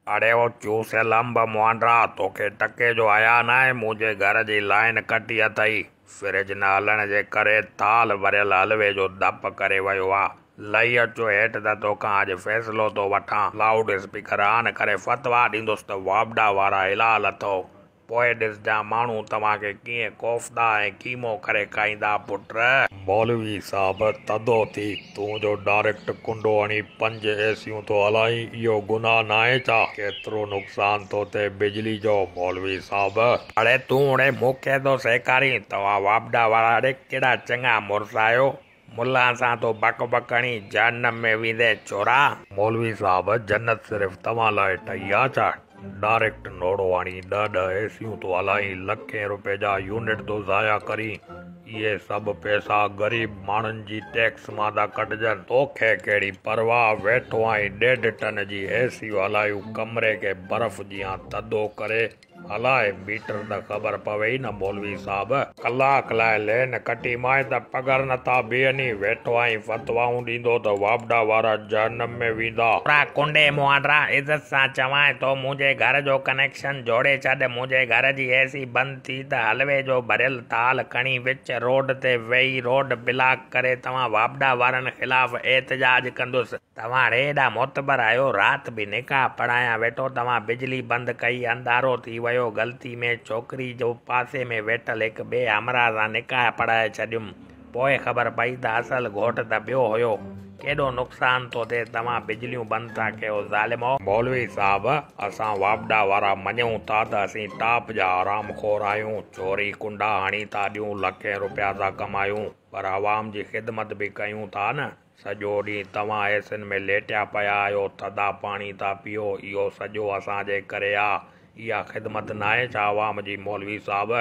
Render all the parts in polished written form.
अरे वो चूसे लंब मुआंडरा तोखे टके जो आया ना आहे। मुंहिंजे घर जी लाइन कटी अथई। फ्रिज न हलण जे करे थाल भरियल हलवे जो दप करे वियो आहे। लही अचो हेठि त तोखां अॼु फ़ैसिलो थो वठां। लाउड स्पीकर ऑन करे फतवा ॾींदुसि त वापडा वारा इलाल अथव। पोइ ॾिसजां माण्हू तव्हांखे कीअं कोफ़्ता ऐं कीमो करे खाईंदा। पुट मौलवी साहब तदो थी तूं जो डायरेक्ट कुंडो हणी 5 एसियूं थो हलाई, इहो गुनाह न आहे छा? केतिरो नुक़सान थो थिए बिजली जो मौलवी साहब। अड़े तूं हाणे मूंखे थो सेखारीं? तव्हां वापडा वारा अड़े केॾा चङा मुड़ुस आहियो। मुल्ला सां तो बक बकणी जहन्नम में वेंदे छोरा। मौलवी साहब जन्नत सिर्फ़ तव्हां लाइ ठही आहे छा? डायरेक्ट नोड़ो हणी 10 एसियूं तो हलाई, लखें रुपए जा यूनिट तो ज़ाया करी। इहे सभु पैसा ग़रीब माण्हुनि जी टैक्स मां था कटिजनि। तोखे कहिड़ी परवाह? वेठो आई 1.5 टन जी एसियूं हलायूं, कमरे खे बर्फ़ जियां थधो करे हलाए। मीटर त ख़बर पवे ई न मौलवी साहब। कलाक लाइ लेन कटी माए त पगर नथा बीहनी। वेठो आई फतवाऊं ॾींदो त वापडा वारा जहन्नम में वेंदा। कुंडे मुआंडरा इज़त सां चवां तो मुंहिंजे घर जो कनेक्शन जोड़े छॾ। मुंहिंजे घर जी एसी बंदि थी त हलवे जो भरियल थाल खणी विच रोड ते वेही रोड ब्लॉक करे तव्हां वापडा वारनि ख़िलाफ़ एहतजाज कंदुसि। तव्हां हेॾा मोतबर आहियो? राति बि निकाह पढ़ायां वेठो तव्हां बिजली बंदि कई, अंधारो थी वियो। ग़लती में छोकिरी जो पासे में वेठल हिकु ॿिए हमरा सां निकाह पढ़ाए छॾियुमि। पोइ ख़बर पई त असल घोट त ॿियो हुयो। केॾो नुक़सान थो थिए, तव्हां बिजलियूं बंदि था कयो ज़ालिमो। मौलवी साहब असां वापडा वारा मञूं था त असीं टॉप जा आरामखोर आहियूं। चोरी कुंडा हणी था ॾियूं, लखें रुपया था कमायूं, पर आवाम जी ख़िदमत बि कयूं था न। सॼो ॾींहुं तव्हां एसिन में लेटिया पिया आहियो, थधा पाणी था पियो, इहो सॼो असांजे करे आहे। इहा ख़िदमत न आहे छा आवाम जी? मौलवी साहब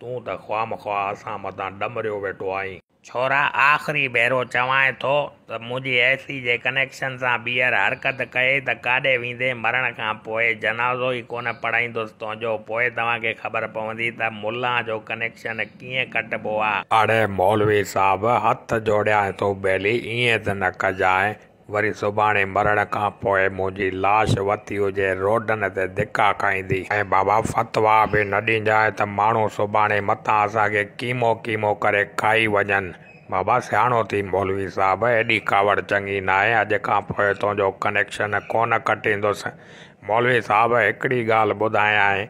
तूं त ख़्वामख़्वाह असां मथां डमरियो वेठो आहीं। छोरा आख़िरी भेरो चवां थो त मुंहिंजी एसी जे कनेक्शन सां ॿीहर हरकत कई त काॾे वेंदे? मरण खां पोइ जनाज़ो ई कोन पढ़ाईंदुसि तुंहिंजो। पोइ तव्हांखे ख़बर पवंदी त मुल्ला जो कनेक्शन कीअं कटिबो आहे। अड़े मौलवी साहब हथ जोड़ियां थो बेली, ईअं त न कजांइ। वरी सुभाणे मरण खां पोइ मुंहिंजी लाश वती हुजे रोडनि ते धिका खाईंदी। ऐं बाबा फतवा बि न ॾींजांइ त माण्हू सुभाणे मथां असांखे कीमो कीमो करे खाई वञनि। बाबा सियाणो थी मौलवी साहब, एॾी कावड़ चङी न आहे। अॼु खां पोइ तुंहिंजो कनेक्शन कोन कटींदुसि। मौलवी साहब हिकिड़ी ॻाल्हि ॿुधायां,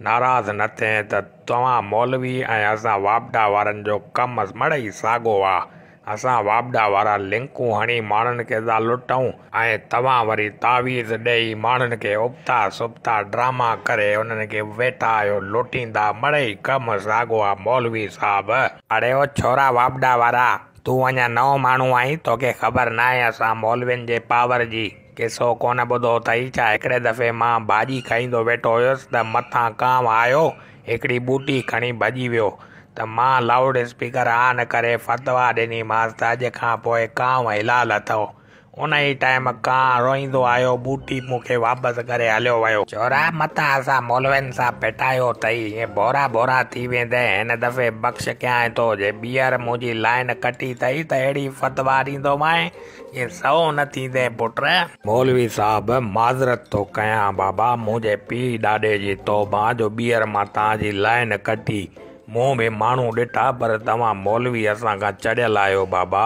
नाराज़ न थिए त तव्हां मौलवी ऐं असां वापडा वारनि जो कमु मड़ई साॻियो आहे। असां वापडा वारा लिंकूं हणी माण्हुनि खे था लुटूं ऐं तव्हां वरी तावीज़ ॾेई माण्हुनि खे उबता सुबता ड्रामा करे उन्हनि खे वेठा आहियो लुटींदा। मड़ई कमु साॻियो आहे मौलवी साहब। अड़े ओ छोरा वापडा वारा, तूं अञा नओं माण्हू आहीं, तोखे ख़बर न आहे असां मौलवियुनि जे पावर जी। किसो कोन ॿुधो अथई छा? हिकिड़े दफ़े मां भाॼी खाईंदो वेठो हुयुसि त मथां कांव आयो, हिकिड़ी बूटी खणी भॼी वियो त मां लाउड स्पीकर ऑन करे फतवा ॾिनीमांसि त अॼु खां पोइ कांव हिलाल अथव। उन ई टाइम कां रोईंदो आयो, बूटी मूंखे वापसि करे हलियो वियो। छोरा मथां असां मौलवियुनि सां पिटायो अथई, ईअं बोरा बोरा थी वेंदे। हिन दफ़े बख़्श कयां थो, जे ॿीहर मुंहिंजी लाइन कटी अथई त अहिड़ी फतवा ॾींदोमांइ ईअं सौ न थींदे पुट। मौलवी साहब माज़रत थो कयां बाबा, मुंहिंजे पीउ ॾाॾे जी तौबा जो ॿीहर मां तव्हांजी लाइन कटी। मूं बि माण्हू ॾिठा पर तव्हां मौलवी असां खां चढ़ियल आहियो बाबा।